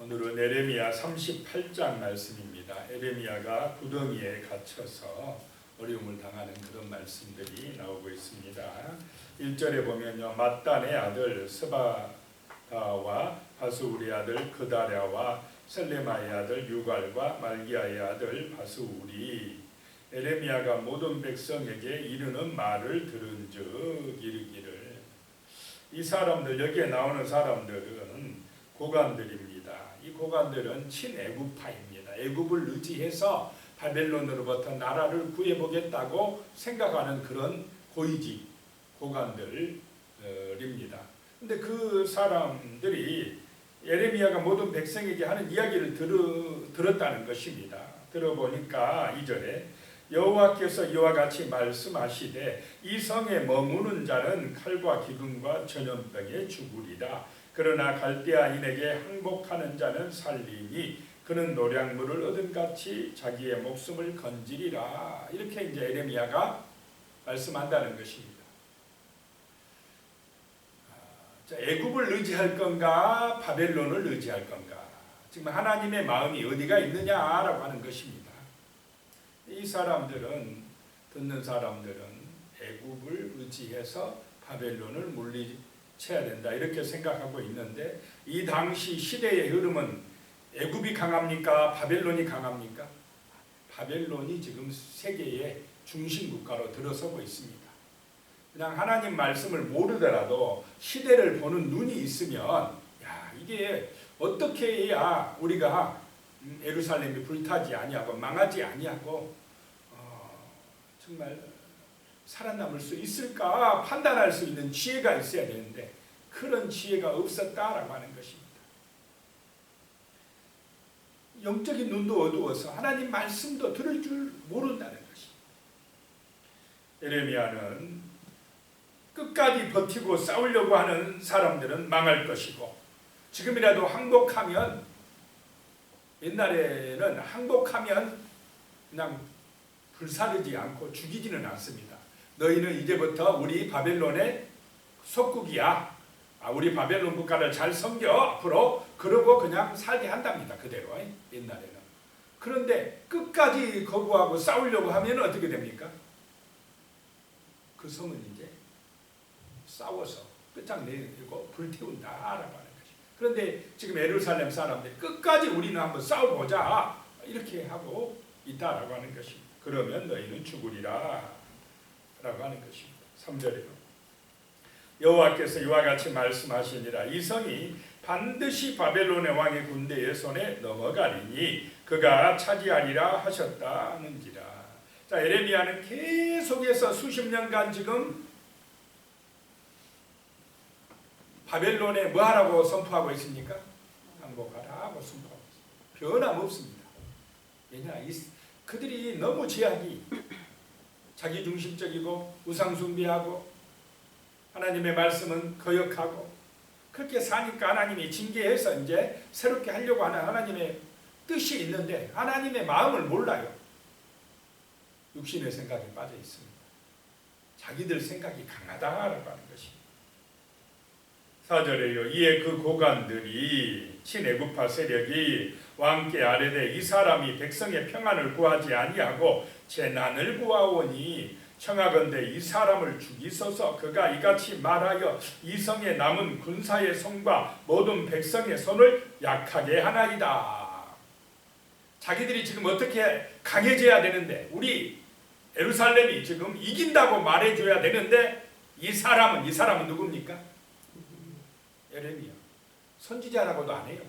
오늘은 에레미야 38장 말씀입니다. 에레미야가 구덩이에 갇혀서 어려움을 당하는 그런 말씀들이 나오고 있습니다. 1절에 보면요, mat단의 아들 스바와 바스울의 아들 그다랴와 셀레마의 아들 유갈과 말기야의 아들 바스울이 에레미야가 모든 백성에게 이르는 말을 들은즉 이르기를. 이 사람들, 여기에 나오는 사람들은 고관들입니다. 이 고관들은 친애굽파입니다. 애굽을 의지해서 바벨론으로부터 나라를 구해보겠다고 생각하는 그런 고위직 고관들입니다. 근데 그 사람들이 예레미야가 모든 백성에게 하는 이야기를 들었다는 것입니다. 들어보니까 2절에 여호와께서 이와 같이 말씀하시되 이 성에 머무는 자는 칼과 기근과 전염병에 죽으리라. 그러나 갈대아인에게 항복하는 자는 살리니 그는 노량물을 얻음같이 자기의 목숨을 건지리라. 이렇게 이제 예레미야가 말씀한다는 것입니다. 자, 애굽을 의지할 건가 바벨론을 의지할 건가, 지금 하나님의 마음이 어디가 있느냐라고 하는 것입니다. 이 사람들은, 듣는 사람들은 애굽을 의지해서 바벨론을 물리쳐야 된다 이렇게 생각하고 있는데, 이 당시 시대의 흐름은 애굽이 강합니까 바벨론이 강합니까? 바벨론이 지금 세계의 중심 국가로 들어서고 있습니다. 그냥 하나님 말씀을 모르더라도 시대를 보는 눈이 있으면, 야, 이게 어떻게 해야 우리가 예루살렘이 불타지 아니하고 망하지 아니하고 정말 살아남을 수 있을까 판단할 수 있는 지혜가 있어야 되는데 그런 지혜가 없었다라고 하는 것입니다. 영적인 눈도 어두워서 하나님 말씀도 들을 줄 모른다는 것입니다. 예레미야는 끝까지 버티고 싸우려고 하는 사람들은 망할 것이고, 지금이라도 항복하면, 옛날에는 항복하면 그냥 불사르지 않고 죽이지는 않습니다. 너희는 이제부터 우리 바벨론의 속국이야. 우리 바벨론 국가를 잘 섬겨 앞으로. 그러고 그냥 살게 한답니다. 그대로 옛날에는. 그런데 끝까지 거부하고 싸우려고 하면 어떻게 됩니까? 그 성은 이제 싸워서 끝장내고 불태운다라고 하는 것이. 그런데 지금 예루살렘 사람들이 끝까지 우리는 한번 싸워보자 이렇게 하고 있다라고 하는 것입니다. 그러면 너희는 죽으리라 라고 하는 것입니다. 3절에요. 여호와께서 이와 같이 말씀하시니라. 이 성이 반드시 바벨론의 왕의 군대의 손에 넘어가리니 그가 차지하리라 하셨다는지라. 자, 예레미야는 계속해서 수십 년간 지금 바벨론에 뭐하라고 선포하고 있습니까? 항복하라고 선포하고 있습니다. 변함없습니다. 왜냐, 그들이 너무 죄악이 자기중심적이고 우상숭배하고 하나님의 말씀은 거역하고 그렇게 사니까 하나님이 징계해서 이제 새롭게 하려고 하는 하나님의 뜻이 있는데 하나님의 마음을 몰라요. 육신의 생각에 빠져 있습니다. 자기들 생각이 강하다라고 하는 것입니다. 4절에요. 이에 그 고관들이 친애굽파 세력이 왕께 아뢰되 이 사람이 백성의 평안을 구하지 아니하고 재난을 구하오니 청하건대 이 사람을 죽이소서. 그가 이같이 말하여 이 성에 남은 군사의 손과 모든 백성의 손을 약하게 하나이다. 자기들이 지금 어떻게 강해져야 되는데, 우리 예루살렘이 지금 이긴다고 말해줘야 되는데 이 사람은 누굽니까? 예레미야. 선지자라고도 안 해요.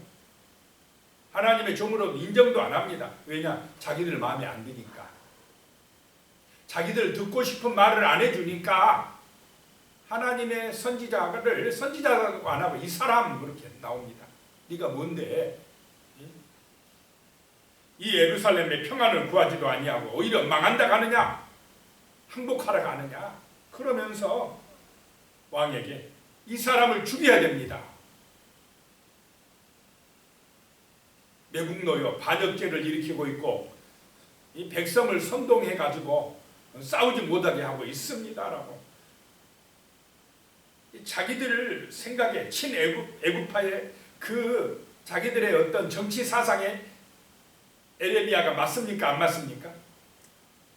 하나님의 종으로 인정도 안 합니다. 왜냐? 자기들 마음에 안 드니까. 자기들 듣고 싶은 말을 안 해주니까 하나님의 선지자를 선지자라고 안 하고 이 사람 그렇게 나옵니다. 네가 뭔데? 이 예루살렘의 평안을 구하지도 아니하고 오히려 망한다 가느냐? 항복하라 가느냐? 그러면서 왕에게 이 사람을 죽여야 됩니다. 매국노요, 반역죄를 일으키고 있고 이 백성을 선동해가지고 싸우지 못하게 하고 있습니다라고. 자기들 생각에 친애굽파의 그 자기들의 어떤 정치 사상에 에레미야가 맞습니까? 안 맞습니까?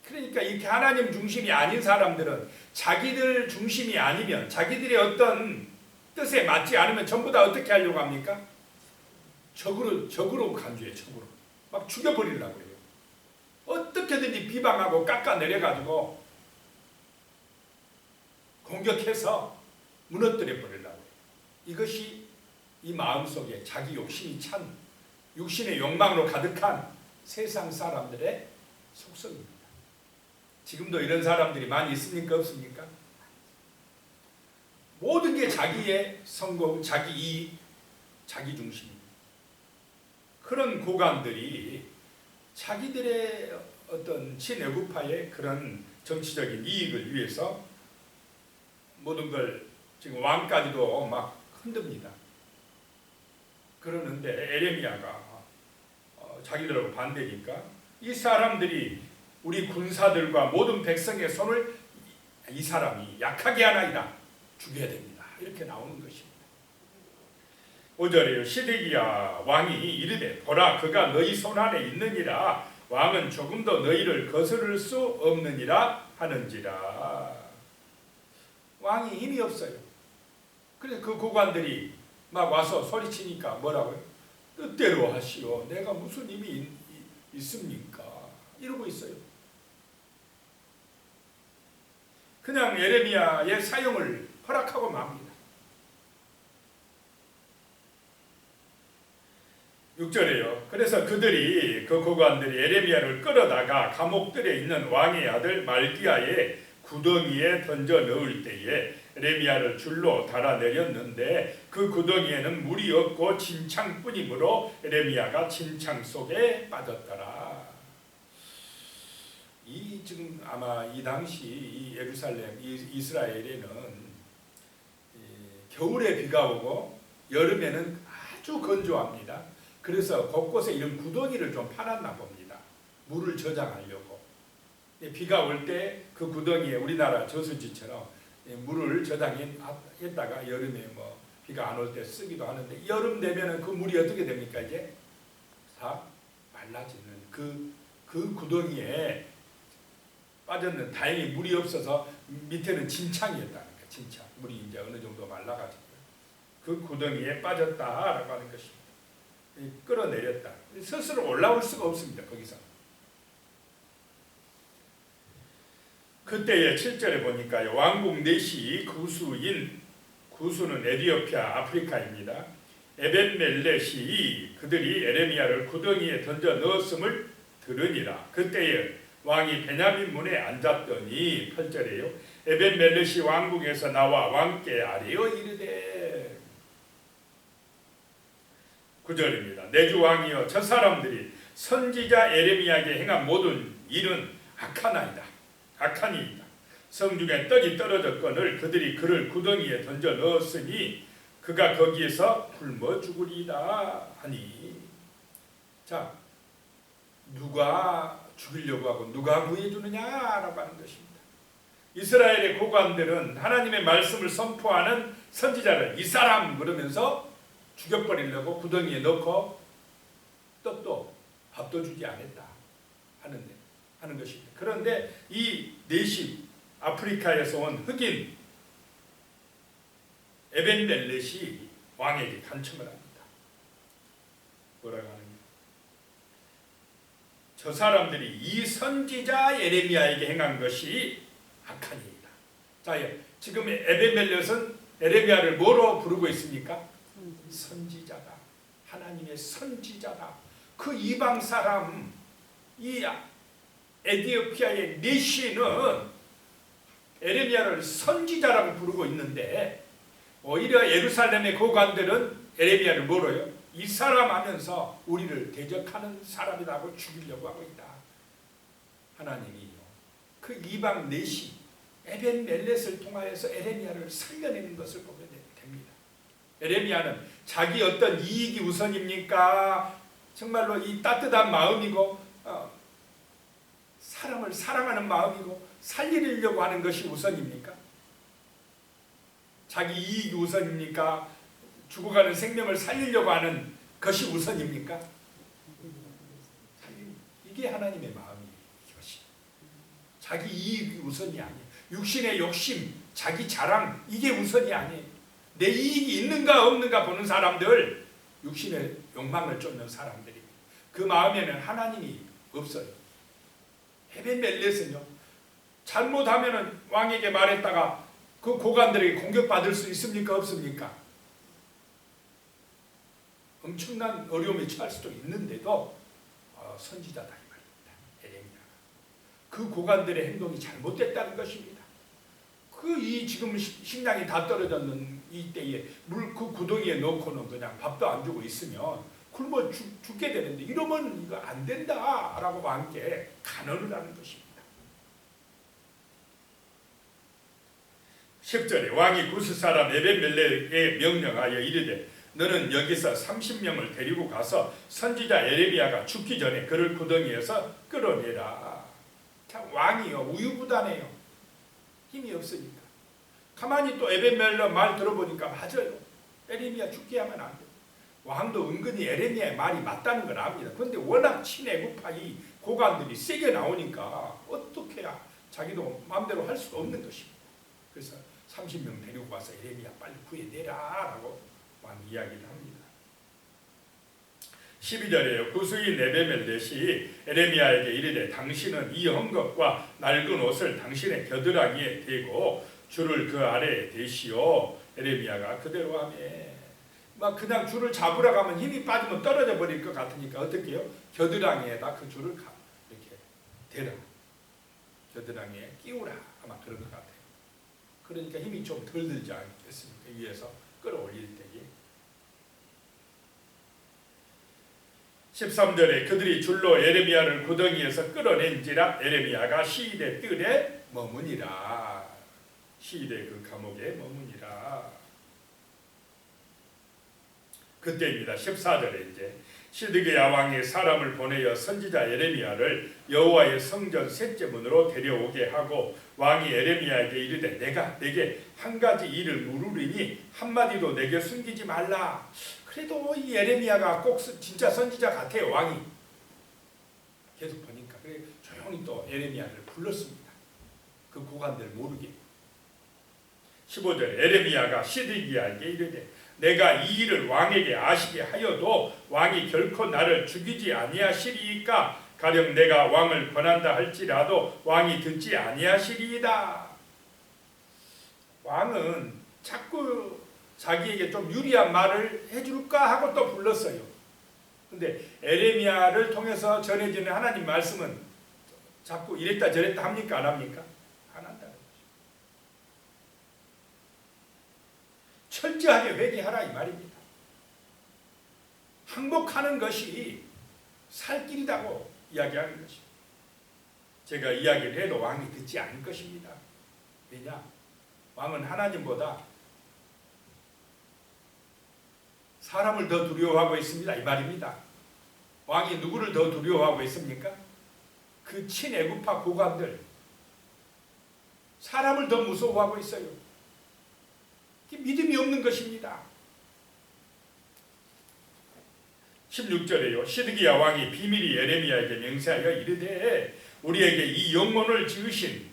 그러니까 이렇게 하나님 중심이 아닌 사람들은 자기들 중심이 아니면 자기들의 어떤 뜻에 맞지 않으면 전부 다 어떻게 하려고 합니까? 적으로 간주해. 적으로 막 죽여버리려고 해요. 어떻게든지 비방하고 깎아내려가지고 공격해서 무너뜨려 버리려고 해요. 이것이 이 마음속에 자기 욕심이 찬 육신의 욕망으로 가득한 세상 사람들의 속성입니다. 지금도 이런 사람들이 많이 있습니까? 없습니까? 모든 게 자기의 성공, 자기 이익, 자기 중심입니다. 그런 고관들이 자기들의 어떤 친애국파의 그런 정치적인 이익을 위해서 모든 걸 지금 왕까지도 막 흔듭니다. 그러는데 에레미야가 자기들하고 반대니까 이 사람들이 우리 군사들과 모든 백성의 손을 이 사람이 약하게 하나이다. 죽여야 됩니다. 이렇게 나오는 것입니다. 5절에요. 시드기야 왕이 이르되 보라 그가 너희 손안에 있느니라 왕은 조금도 너희를 거스를 수 없느니라 하는지라. 왕이 힘이 없어요. 그래서 그 고관들이 막 와서 소리치니까 뭐라고요? 뜻대로 하시오. 내가 무슨 힘이 있습니까? 이러고 있어요. 그냥 에레미야의 사용을 허락하고 맙니다. 6절에요. 그래서 그들이 그 고관들이 에레미야를 끌어다가 감옥들에 있는 왕의 아들 말기야의 구덩이에 던져 넣을 때에 에레미야를 줄로 달아내렸는데 그 구덩이에는 물이 없고 진창뿐이므로 에레미야가 진창 속에 빠졌더라. 이 지금 아마 이 당시 이 예루살렘 이스라엘에는 겨울에 비가 오고 여름에는 아주 건조합니다. 그래서 곳곳에 이런 구덩이를 좀 파놨나 봅니다. 물을 저장하려고. 비가 올 때 그 구덩이에 우리나라 저수지처럼 물을 저장했다가 여름에 뭐 비가 안 올 때 쓰기도 하는데 여름 되면은 그 물이 어떻게 됩니까? 이제 다 말라지는 그 구덩이에 빠졌는 다행히 물이 없어서 밑에는 진창이었다는 거예요. 진창. 물이 이제 어느 정도 말라가지고 그 구덩이에 빠졌다라고 하는 것입니다. 끌어내렸다. 스스로 올라올 수가 없습니다. 거기서. 그때의 7절에 보니까요. 왕국 넷이 구수는 에디오피아 아프리카입니다. 에벤멜렛이 그들이 에레미야를 구덩이에 던져 넣었음을 들으니라. 그때에 왕이 베냐민 문에 앉았더니 8절에요. 에벤멜렛이 왕궁에서 나와 왕께 아뢰어 이르되 9절입니다. 내주 왕이여 저 사람들이 선지자 에레미야에게 행한 모든 일은 악하나이다. 악하니이다. 성중에 떡이 떨어졌거늘 그들이 그를 구덩이에 던져 넣었으니 그가 거기에서 굶어 죽으리이다 하니. 자, 누가 죽이려고 하고 누가 구해주느냐라고 하는 것입니다. 이스라엘의 고관들은 하나님의 말씀을 선포하는 선지자를 이 사람 그러면서 죽여버리려고 구덩이에 넣고 떡도 밥도 주지 않았다 하는 것입니다. 그런데 이 넷이 아프리카에서 온 흑인 에벤멜렛이 왕에게 간청을 합니다. 뭐라고 하느냐? 저 사람들이 이 선지자 에레미야에게 행한 것이 악하니이다. 자, 지금 에벤멜렛은 에레미야를 뭐로 부르고 있습니까? 선지자다. 하나님의 선지자다. 그 이방 사람 이 에디오피아의 넷시는 에레미야를 선지자라고 부르고 있는데 오히려 예루살렘의 고관들은 에레미야를 뭐로요? 이 사람 하면서 우리를 대적하는 사람이라고 죽이려고 하고 있다. 하나님이요. 그 이방 넷이 에벤멜렛을 통하여서 에레미야를 살려내는 것을 보게 됩니다. 에레미야는 자기 어떤 이익이 우선입니까? 정말로 이 따뜻한 마음이고 사람을 사랑하는 마음이고 살리려고 하는 것이 우선입니까? 자기 이익이 우선입니까? 죽어가는 생명을 살리려고 하는 그것이 우선입니까? 이게 하나님의 마음이에요. 이것이. 자기 이익이 우선이 아니에요. 육신의 욕심, 자기 자랑 이게 우선이 아니에요. 내 이익이 있는가 없는가 보는 사람들, 육신의 욕망을 쫓는 사람들이 그 마음에는 하나님이 없어요. 에벤멜렛은요, 잘못하면은 왕에게 말했다가 그 고관들에게 공격받을 수 있습니까? 없습니까? 엄청난 어려움에 처할 수도 있는데도 선지자다 이 말입니다. 에레미야가 그 고관들의 행동이 잘못됐다는 것입니다. 이 지금 식량이 다 떨어졌는 이때에 물 그 구덩이에 넣고는 그냥 밥도 안 주고 있으면 굶어 죽게 되는데 이러면 이거 안 된다라고 함께 간언을 하는 것입니다. 10절에 왕이 구스 사람 에벤멜렉에 명령하여 이르되 너는 여기서 30명을 데리고 가서 선지자 에레미야가 죽기 전에 그를 구덩이에서 끌어내라. 참 왕이요 우유부단해요. 힘이 없으니까. 가만히 또 에벤멜렉 말 들어보니까 맞아요. 에레미야 죽게 하면 안 돼요. 왕도 은근히 에레미야의 말이 맞다는 걸 압니다. 그런데 워낙 친애국파 이 고관들이 세게 나오니까 어떻게 해야 자기도 마음대로 할 수가 없는 것입니다. 그래서 30명 데리고 와서 에레미야 빨리 구해내라 라고 왕 이야기를 합니다. 12절에요. 구스인 에벤멜렛이 에레미야에게 이르되 당신은 이 헝겊과 낡은 옷을 당신의 겨드랑이에 대고 줄을 그 아래에 대시오. 에레미야가 그대로 하매 막 그냥 줄을 잡으러 가면 힘이 빠지면 떨어져 버릴 것 같으니까 어떻게 해요? 겨드랑이에다 그 줄을 이렇게 대라. 겨드랑이에 끼우라. 아마 그런 것 같아요. 그러니까 힘이 좀 덜 들지 않겠습니까? 위에서 끌어올릴 때에. 13절에 그들이 줄로 에레미야를 구덩이에서 끌어낸지라 에레미야가 시대 뜰에 머무니라. 시대 그 감옥에 머무니라. 그때입니다. 14절에 이제 시드기야 왕이 사람을 보내어 선지자 에레미야를 여호와의 성전 셋째 문으로 데려오게 하고 왕이 에레미야에게 이르되 내가 내게 한 가지 일을 물으리니 한마디도 내게 숨기지 말라. 그래도 이 에레미야가 꼭 진짜 선지자 같아요. 왕이 계속 보니까 그래 조용히 또 에레미야를 불렀습니다. 그 고관들 모르게. 15절 에레미야가 시드기야에게 이르되 내가 이 일을 왕에게 아시게 하여도 왕이 결코 나를 죽이지 아니하시리이까 가령 내가 왕을 권한다 할지라도 왕이 듣지 아니하시리이다. 왕은 자꾸 자기에게 좀 유리한 말을 해줄까 하고 또 불렀어요. 근데 에레미야를 통해서 전해지는 하나님 말씀은 자꾸 이랬다 저랬다 합니까? 안 합니까? 안 한다는 거죠. 철저하게 회개하라 이 말입니다. 항복하는 것이 살 길이라고 이야기하는 것입니다. 제가 이야기를 해도 왕이 듣지 않을 것입니다. 왜냐? 왕은 하나님보다 사람을 더 두려워하고 있습니다. 이 말입니다. 왕이 누구를 더 두려워하고 있습니까? 그 친애국파 고관들. 사람을 더 무서워하고 있어요. 믿음이 없는 것입니다. 16절에요. 시드기야 왕이 비밀이 에레미야에게 맹세하여 이르되 우리에게 이 영혼을 지으신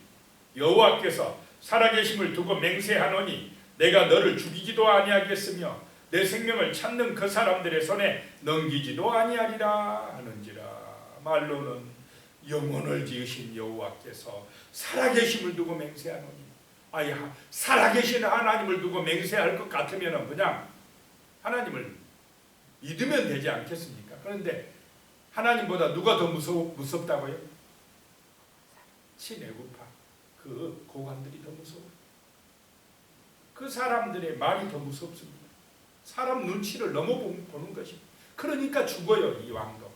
여호와께서 살아계심을 두고 맹세하노니 내가 너를 죽이지도 아니하겠으며 내 생명을 찾는 그 사람들의 손에 넘기지도 아니하리라 하는지라. 말로는 영혼을 지으신 여호와께서 살아계심을 두고 맹세하노니 아야 살아계신 하나님을 두고 맹세할 것 같으면 그냥 하나님을 믿으면 되지 않겠습니까? 그런데 하나님보다 누가 더 무섭다고요? 친애국파 그 고관들이 더 무서워요. 그 사람들의 말이 더 무섭습니다. 사람 눈치를 넘어보는 것입니다. 그러니까 죽어요 이 왕도.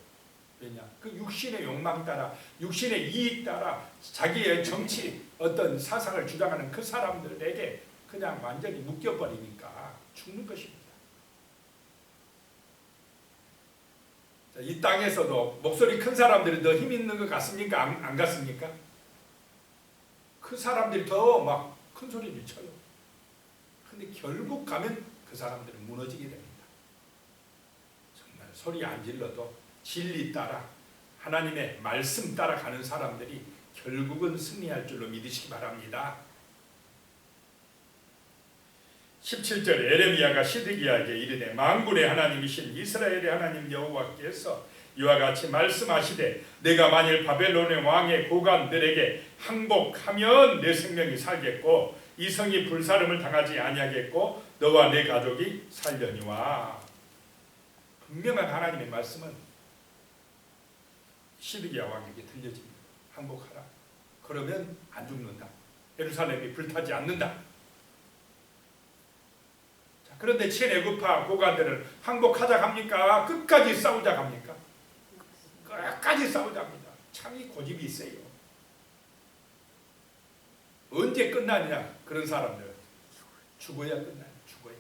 왜냐? 그 육신의 욕망 따라 육신의 이익 따라 자기의 정치 어떤 사상을 주장하는 그 사람들에게 그냥 완전히 묶여버리니까 죽는 것입니다. 자, 이 땅에서도 목소리 큰 사람들이 더 힘 있는 것 같습니까? 안 같습니까? 그 사람들이 더 막 큰 소리를 쳐요. 근데 결국 가면 그 사람들은 무너지게 됩니다. 정말 소리 안 질러도 진리 따라 하나님의 말씀 따라 가는 사람들이 결국은 승리할 줄로 믿으시기 바랍니다. 17절에 에레미야가 시드기야에게 이르되 만군의 하나님이신 이스라엘의 하나님 여호와께서 이와 같이 말씀하시되 내가 만일 바벨론의 왕의 고관들에게 항복하면 내 생명이 살겠고 이 성이 불사름을 당하지 아니하겠고 너와 내 가족이 살려니와. 분명한 하나님의 말씀은 시드기야 왕에게 들려집니다. 항복하라. 그러면 안 죽는다. 예루살렘이 불타지 않는다. 자, 그런데 친애굽파 고관들은 항복하자 합니까? 끝까지 싸우자 합니까? 끝까지 싸우자 합니다. 참이 고집이 있어요. 언제 끝나느냐? 그런 사람들 죽어야 끝나요. 죽어야.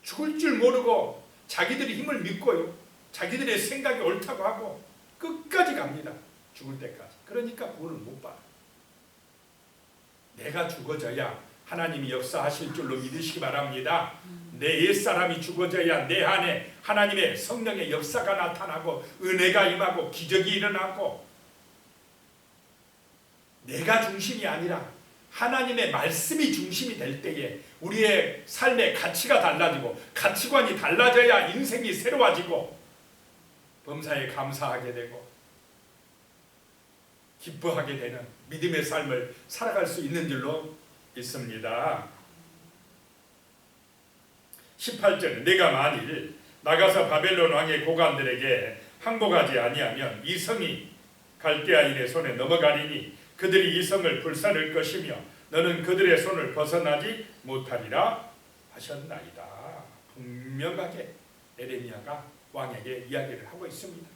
죽을 줄 모르고 자기들이 힘을 믿고요. 자기들의 생각이 옳다고 하고 끝까지 갑니다. 죽을 때까지. 그러니까 구원을 못 받아요. 내가 죽어져야 하나님이 역사하실 줄로 믿으시기 바랍니다. 내 옛사람이 죽어져야 내 안에 하나님의 성령의 역사가 나타나고 은혜가 임하고 기적이 일어나고 내가 중심이 아니라 하나님의 말씀이 중심이 될 때에 우리의 삶의 가치가 달라지고 가치관이 달라져야 인생이 새로워지고 범사에 감사하게 되고 기뻐하게 되는 믿음의 삶을 살아갈 수 있는 줄로 있습니다. 18절에 내가 만일 나가서 바벨론 왕의 고관들에게 항복하지 아니하면 이 성이 갈대아인의 손에 넘어가리니 그들이 이 성을 불사를 것이며 너는 그들의 손을 벗어나지 못하리라 하셨나이다. 분명하게 에레미야가 왕에게 이야기를 하고 있습니다.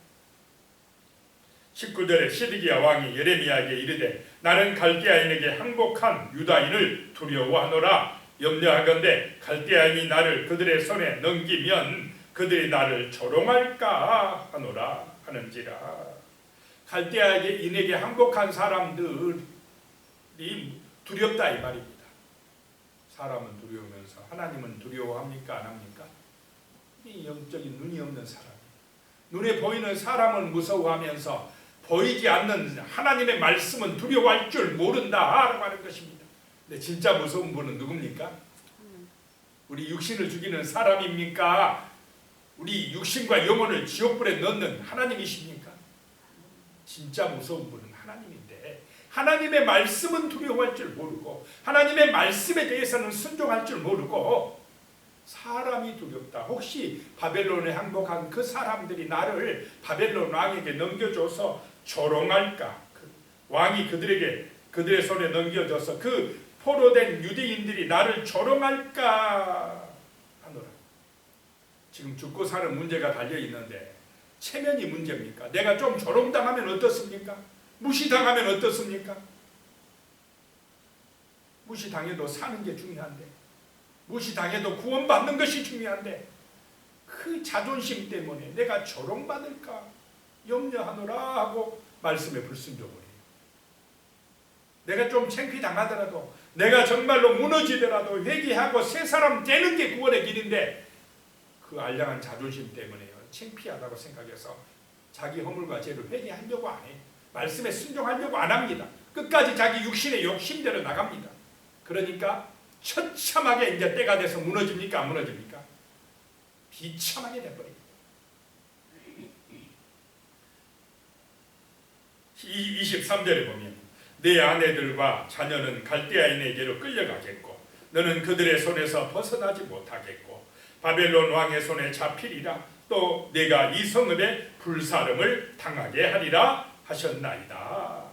19절에 시드기야 왕이 예레미야에게 이르되 나는 갈대아인에게 항복한 유다인을 두려워하노라. 염려하건대 갈대아인이 나를 그들의 손에 넘기면 그들이 나를 조롱할까 하노라 하는지라. 갈대아인에게 항복한 사람들이 두렵다 이 말입니다. 사람은 두려우면서 하나님은 두려워합니까 안 합니까? 이 영적인 눈이 없는 사람, 눈에 보이는 사람은 무서워하면서 보이지 않는 하나님의 말씀은 두려워할 줄 모른다라고 하는 것입니다. 근데 진짜 무서운 분은 누굽니까? 우리 육신을 죽이는 사람입니까? 우리 육신과 영혼을 지옥불에 넣는 하나님이십니까? 진짜 무서운 분은 하나님인데 하나님의 말씀은 두려워할 줄 모르고 하나님의 말씀에 대해서는 순종할 줄 모르고 사람이 두렵다. 혹시 바벨론에 항복한 그 사람들이 나를 바벨론 왕에게 넘겨줘서 조롱할까? 왕이 그들의 손에 넘겨줘서 그 포로된 유대인들이 나를 조롱할까 하노라. 지금 죽고 사는 문제가 달려있는데 체면이 문제입니까? 내가 좀 조롱당하면 어떻습니까? 무시당하면 어떻습니까? 무시당해도 사는 게 중요한데 무시당해도 구원받는 것이 중요한데 그 자존심 때문에 내가 조롱받을까 염려하노라 하고 말씀에 불순종을 해요. 내가 좀 창피당하더라도 내가 정말로 무너지더라도 회개하고 새 사람 되는 게 구원의 길인데 그 알량한 자존심 때문에요. 창피하다고 생각해서 자기 허물과 죄를 회개하려고 안 해요. 말씀에 순종하려고 안 합니다. 끝까지 자기 육신의 욕심대로 나갑니다. 그러니까 처참하게 이제 때가 돼서 무너집니까? 안 무너집니까? 비참하게 돼버립니다. 23절에 보면 내 아내들과 자녀는 갈대아인에게로 끌려가겠고 너는 그들의 손에서 벗어나지 못하겠고 바벨론 왕의 손에 잡히리라. 또 내가 이 성읍에 불사름을 당하게 하리라 하셨나이다.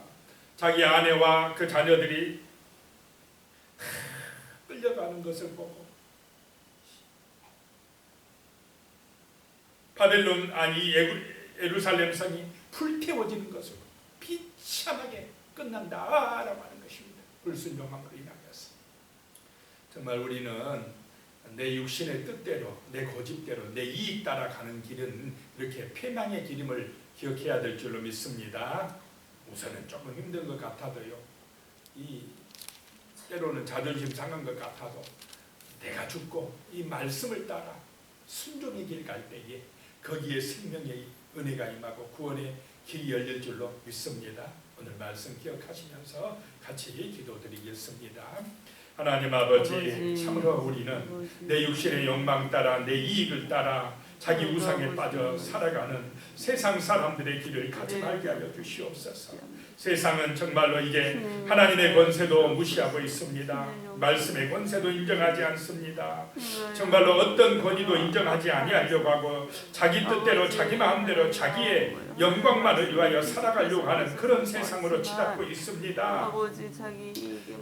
자기 아내와 그 자녀들이 끌려가는 것을 보고 바벨론 아니 예루살렘 성이 불태워지는 것을 비참하게 끝난다라고 하는 것입니다. 불순종함으로 인하여서. 정말 우리는 내 육신의 뜻대로 내 고집대로 내 이익 따라 가는 길은 이렇게 패망의 길임을 기억해야 될 줄로 믿습니다. 우선은 조금 힘든 것 같아도요, 때로는 자존심 상한 것 같아도 내가 죽고 이 말씀을 따라 순종의 길 갈 때에 거기에 생명의 은혜가 임하고 구원의 길이 열릴 줄로 믿습니다. 오늘 말씀 기억하시면서 같이 기도드리겠습니다. 하나님 아버지, 참으로 우리는 내 육신의 욕망 따라 내 이익을 따라 자기 우상에 빠져 살아가는 세상 사람들의 길을 가지 말게 하여 주시옵소서. 세상은 정말로 이제 하나님의 권세도 무시하고 있습니다. 말씀의 권세도 인정하지 않습니다. 정말로 어떤 권위도 인정하지 아니하려고 하고 자기 뜻대로 자기 마음대로 자기의 영광만을 위하여 살아가려고 하는 그런 세상으로 치닫고 있습니다.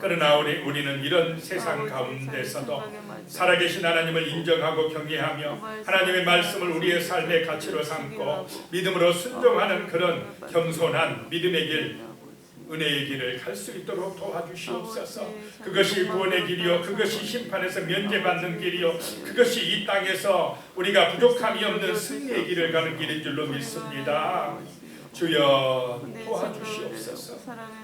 그러나 우리는 이런 세상 가운데서도 살아계신 하나님을 인정하고 경외하며 하나님의 말씀을 우리의 삶의 가치로 삼고 믿음으로 순종하는 그런 겸손한 믿음의 길, 은혜의 길을 갈 수 있도록 도와주시옵소서. 그것이 구원의 길이요, 그것이 심판에서 면제받는 길이요, 그것이 이 땅에서 우리가 부족함이 없는 승리의 길을 가는 길인 줄로 믿습니다. 주여 도와주시옵소서.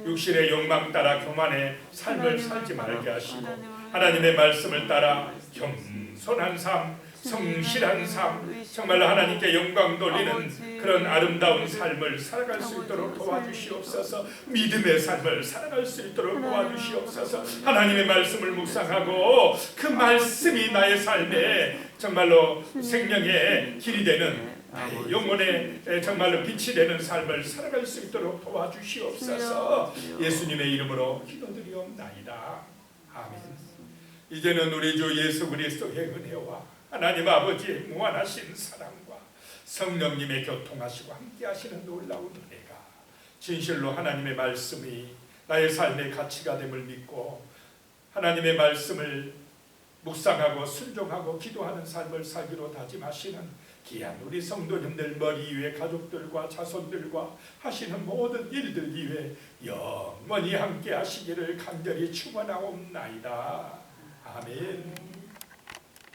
육신의 욕망 따라 교만의 삶을 살지 말게 하시고 하나님의 말씀을 따라 겸손한 삶, 성실한 삶, 정말로 하나님께 영광 돌리는 그런 아름다운 삶을 살아갈 수 있도록 도와주시옵소서. 믿음의 삶을 살아갈 수 있도록 도와주시옵소서. 하나님의 말씀을 묵상하고 그 말씀이 나의 삶에 정말로 생명의 길이 되는 영혼의 정말로 빛이 되는 삶을 살아갈 수 있도록 도와주시옵소서. 예수님의 이름으로 기도드리옵나이다. 아멘. 이제는 우리 주 예수 그리스도의 은혜와 하나님 아버지의 무한하신 사랑과 성령님의 교통하시고 함께하시는 놀라운 은혜가 진실로 하나님의 말씀이 나의 삶의 가치가 됨을 믿고 하나님의 말씀을 묵상하고 순종하고 기도하는 삶을 살기로 다짐하시는 귀한 우리 성도님들 머리 위에 가족들과 자손들과 하시는 모든 일들 위에 영원히 함께 하시기를 간절히 축원하옵나이다. 아멘.